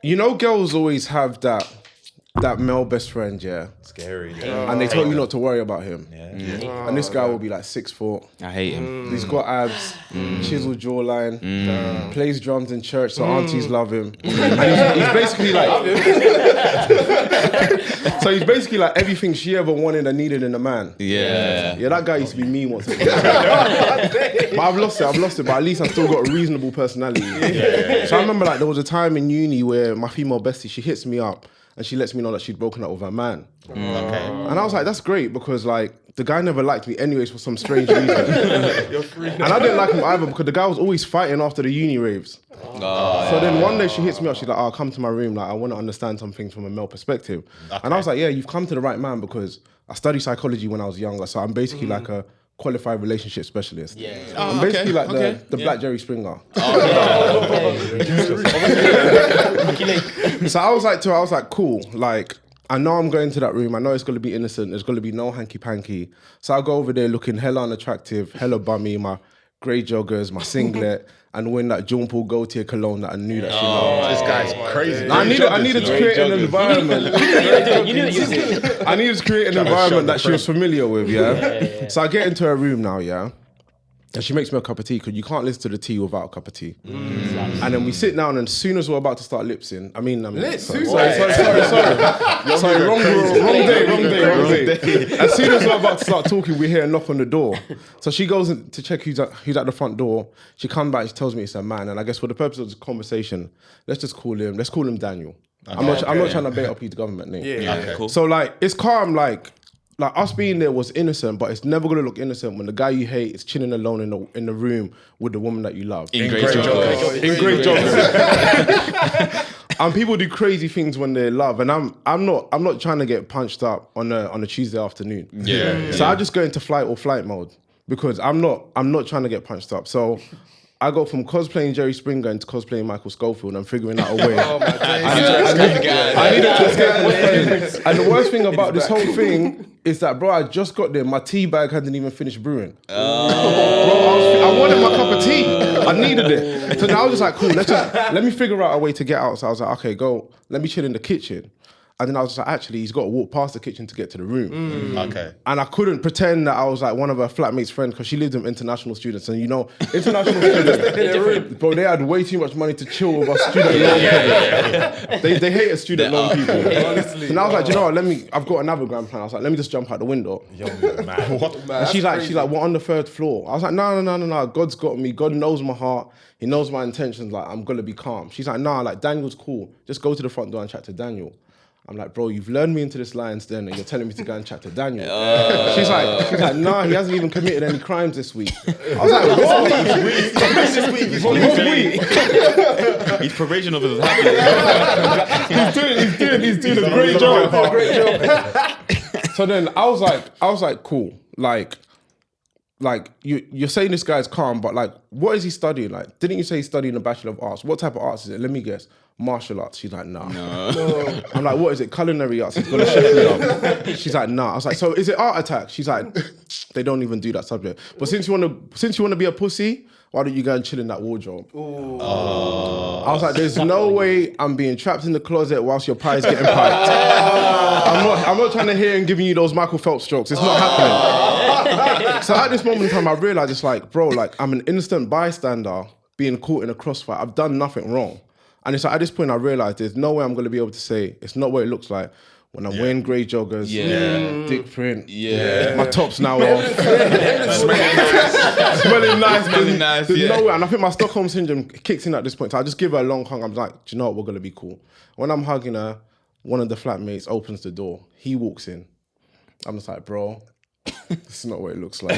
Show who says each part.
Speaker 1: You know, girls always have that male best friend, yeah.
Speaker 2: Scary.
Speaker 1: And they tell you not to worry about him.
Speaker 2: Yeah.
Speaker 1: And this guy will be like 6 foot.
Speaker 3: I hate him.
Speaker 1: He's got abs, chiseled jawline, plays drums in church, so aunties love him. And he's basically like... So he's basically like everything she ever wanted and needed in a man.
Speaker 3: Yeah.
Speaker 1: Yeah, that guy used to be me once. But I've lost it, but at least I've still got a reasonable personality. So I remember like there was a time in uni where my female bestie, she hits me up and she lets me know that she'd broken up with her man.
Speaker 2: Okay.
Speaker 1: And I was like, that's great because like the guy never liked me anyways for some strange reason. And I didn't like him either because the guy was always fighting after the uni raves. So then one day she hits me up, she's like, oh, come to my room, like I want to understand something from a male perspective. And I was like, yeah, you've come to the right man because I studied psychology when I was younger, so I'm basically like a qualified relationship specialist. I'm basically like the Black Jerry Springer. So I was like to her, I was like, cool, like I know I'm going to that room, I know it's going to be innocent, there's going to be no hanky-panky. So I go over there looking hella unattractive, hella bummy, my grey joggers, my singlet, and wearing that Jean Paul Gaultier cologne that I knew that she loved.
Speaker 2: This guy's crazy.
Speaker 1: I needed to create an environment. I needed to create an environment that she was familiar with, yeah? So I get into her room now, yeah? And she makes me a cup of tea because you can't listen to the tea without a cup of tea. And then we sit down, and as soon as we're about to start lipsing, sorry, wrong day. As soon as we're about to start talking, we hear a knock on the door. So she goes in to check who's at the front door. She comes back, she tells me it's her man. And I guess for the purpose of this conversation, let's call him Daniel. Okay. I'm not trying to bait up his government name.
Speaker 3: Okay, cool.
Speaker 1: So like, it's calm, like us being there was innocent, but it's never gonna look innocent when the guy you hate is chilling alone in the room with the woman that you love.
Speaker 3: In great joggers.
Speaker 1: And people do crazy things when they love, and I'm not trying to get punched up on a Tuesday afternoon. So I just go into fight or flight mode because I'm not trying to get punched up. So I go from cosplaying Jerry Springer into cosplaying Michael Scofield and figuring out a way. I needed to escape. And the worst thing about this whole thing is that, bro, I just got there. My tea bag hadn't even finished brewing. Bro, I wanted my cup of tea. I needed it. So now I was just like, cool, let me figure out a way to get out. So I was like, okay, let me chill in the kitchen. And then I was just like, actually, he's got to walk past the kitchen to get to the room.
Speaker 2: Okay.
Speaker 1: And I couldn't pretend that I was like one of her flatmates' friends because she lived with international students. And you know, international students, bro, they had way too much money to chill with us student loan people. They hate student loan people. Honestly. And I was like, you know what, I've got another grand plan. I was like, let me just jump out the window. And she's like, we're on the 3rd floor. I was like, no, God's got me. God knows my heart. He knows my intentions. Like, I'm going to be calm. She's like, nah, like Daniel's cool. Just go to the front door and chat to Daniel. I'm like, bro, you've lured me into this lion's den and you're telling me to go and chat to Daniel. She's like, nah, he hasn't even committed any crimes this week. I was like, what?
Speaker 3: His probation officer's happy.
Speaker 1: He's doing a great job. So then I was like, cool. Like you're saying this guy's calm, but like, what is he studying? Like, didn't you say he's studying a Bachelor of Arts? What type of arts is it? Let me guess. Martial arts. She's like, nah. No. I'm like, what is it? Culinary arts. He's gonna shut me up. She's like, nah. I was like, so is it art attack? She's like, they don't even do that subject. But since you wanna be a pussy, why don't you go and chill in that wardrobe? I was like, there's no way I'm being trapped in the closet whilst your pie's getting piped. I'm not trying to hear and giving you those Michael Phelps strokes. It's not happening. So at this moment in time, I realized it's like, bro, like I'm an innocent bystander being caught in a crossfire. I've done nothing wrong. And it's like, at this point, I realized there's no way I'm going to be able to say it's not what it looks like when I'm wearing grey joggers, dick print, my top's now off, smelling nice. There's no way. And I think my Stockholm syndrome kicks in at this point. So I just give her a long hug. I'm like, do you know what? We're going to be cool. When I'm hugging her, one of the flatmates opens the door. He walks in. I'm just like, bro, this is not what it looks like.